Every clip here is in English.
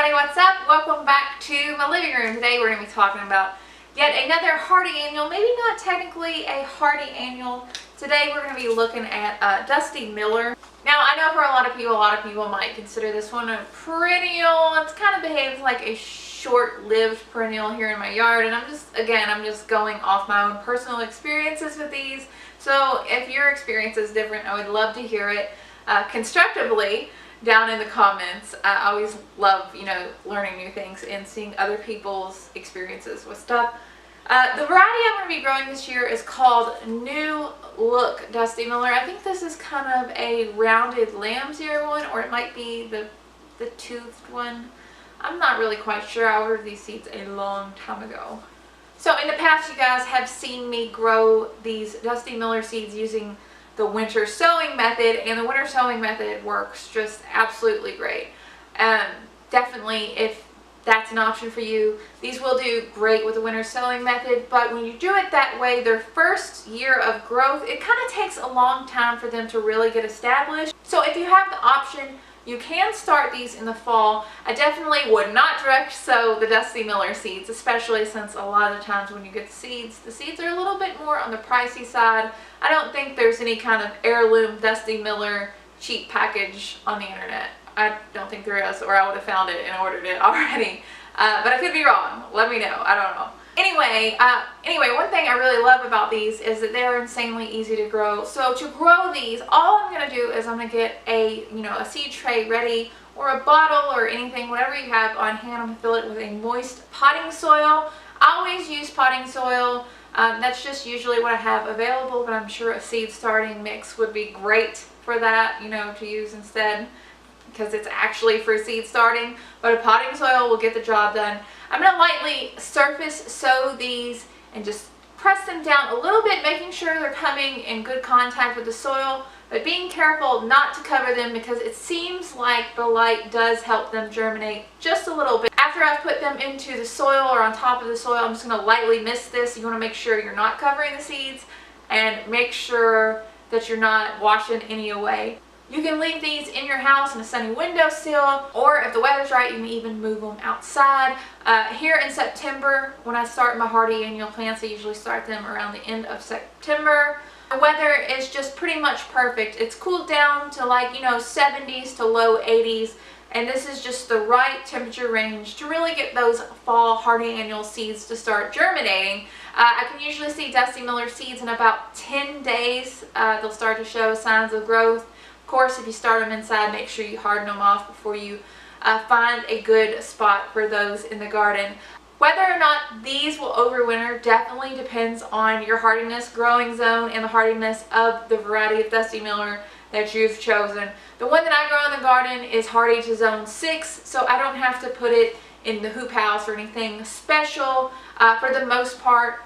everybody, what's up? Welcome back to my living room. Today we're going to be talking about yet another hardy annual, maybe not technically a hardy annual. Today we're going to be looking at Dusty Miller. Now I know for a lot of people might consider this one a perennial. It kind of behaves like a short-lived perennial here in my yard, and I'm just going off my own personal experiences with these. So if your experience is different, I would love to hear it constructively down in the comments. I always love, learning new things and seeing other people's experiences with stuff. The variety I'm going to be growing this year is called New Look Dusty Miller. I think this is kind of a rounded lamb's ear one, or it might be the toothed one. I'm not really quite sure. I ordered these seeds a long time ago. So in the past, you guys have seen me grow these Dusty Miller seeds using the winter sowing method, and the winter sowing method works just absolutely great. Definitely, if that's an option for you, these will do great with the winter sowing method. But when you do it that way, their first year of growth, it kind of takes a long time for them to really get established. So if you have the option, you can start these in the fall. I definitely would not direct sow the Dusty Miller seeds, especially since a lot of the times when you get the seeds are a little bit more on the pricey side. I don't think there's any kind of heirloom Dusty Miller cheap package on the internet. I don't think there is, or I would have found it and ordered it already. But I could be wrong. Let me know. I don't know. Anyway, one thing I really love about these is that they're insanely easy to grow. So to grow these, all I'm going to do is I'm going to get a seed tray ready, or a bottle, or anything, whatever you have on hand. I'm going to fill it with a moist potting soil. I always use potting soil. That's just usually what I have available, but I'm sure a seed starting mix would be great for that, to use instead, because it's actually for seed starting. But a potting soil will get the job done. I'm going to lightly surface sow these and just press them down a little bit, making sure they're coming in good contact with the soil, but being careful not to cover them, because it seems like the light does help them germinate just a little bit. After I've put them into the soil or on top of the soil, I'm just going to lightly mist this. You want to make sure you're not covering the seeds, and make sure that you're not washing any away. You can leave these in your house in a sunny windowsill, or if the weather's right, you can even move them outside. Here in September, when I start my hardy annual plants, I usually start them around the end of September. The weather is just pretty much perfect. It's cooled down to 70s to low 80s, and this is just the right temperature range to really get those fall hardy annual seeds to start germinating. I can usually see Dusty Miller seeds in about 10 days. They'll start to show signs of growth. Of course, if you start them inside, make sure you harden them off before you find a good spot for those in the garden. Whether or not these will overwinter definitely depends on your hardiness growing zone and the hardiness of the variety of Dusty Miller that you've chosen. The one that I grow in the garden is hardy to zone 6, so I don't have to put it in the hoop house or anything special. For the most part,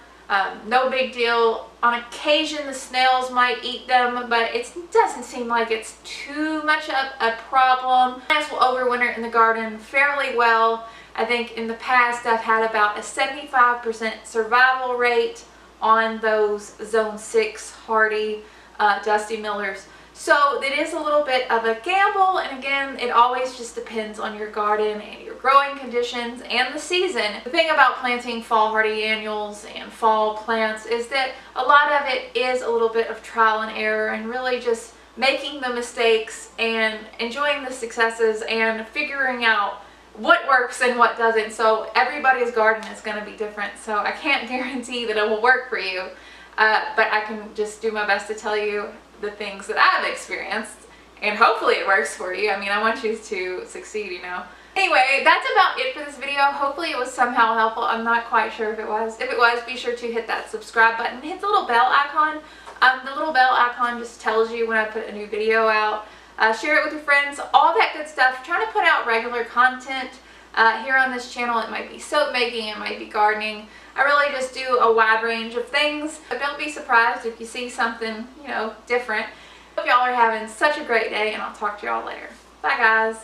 no big deal. On occasion the snails might eat them, but it doesn't seem like it's too much of a problem. Plants will overwinter in the garden fairly well. I think in the past I've had about a 75% survival rate on those zone 6 hardy Dusty Millers. So it is a little bit of a gamble, and again, it always just depends on your garden and your growing conditions and the season. The thing about planting fall hardy annuals and fall plants is that a lot of it is a little bit of trial and error, and really just making the mistakes and enjoying the successes and figuring out what works and what doesn't. So everybody's garden is going to be different, so I can't guarantee that it will work for you, but I can just do my best to tell you the things that I've experienced, and hopefully it works for you. I mean, I want you to succeed, Anyway, that's about it for this video. Hopefully it was somehow helpful. I'm not quite sure if it was. If it was, be sure to hit that subscribe button. Hit the little bell icon. The little bell icon just tells you when I put a new video out. Share it with your friends, all that good stuff. I'm trying to put out regular content here on this channel. It might be soap making, it might be gardening. I really just do a wide range of things. But don't be surprised if you see something, different. Hope y'all are having such a great day, and I'll talk to y'all later. Bye, guys.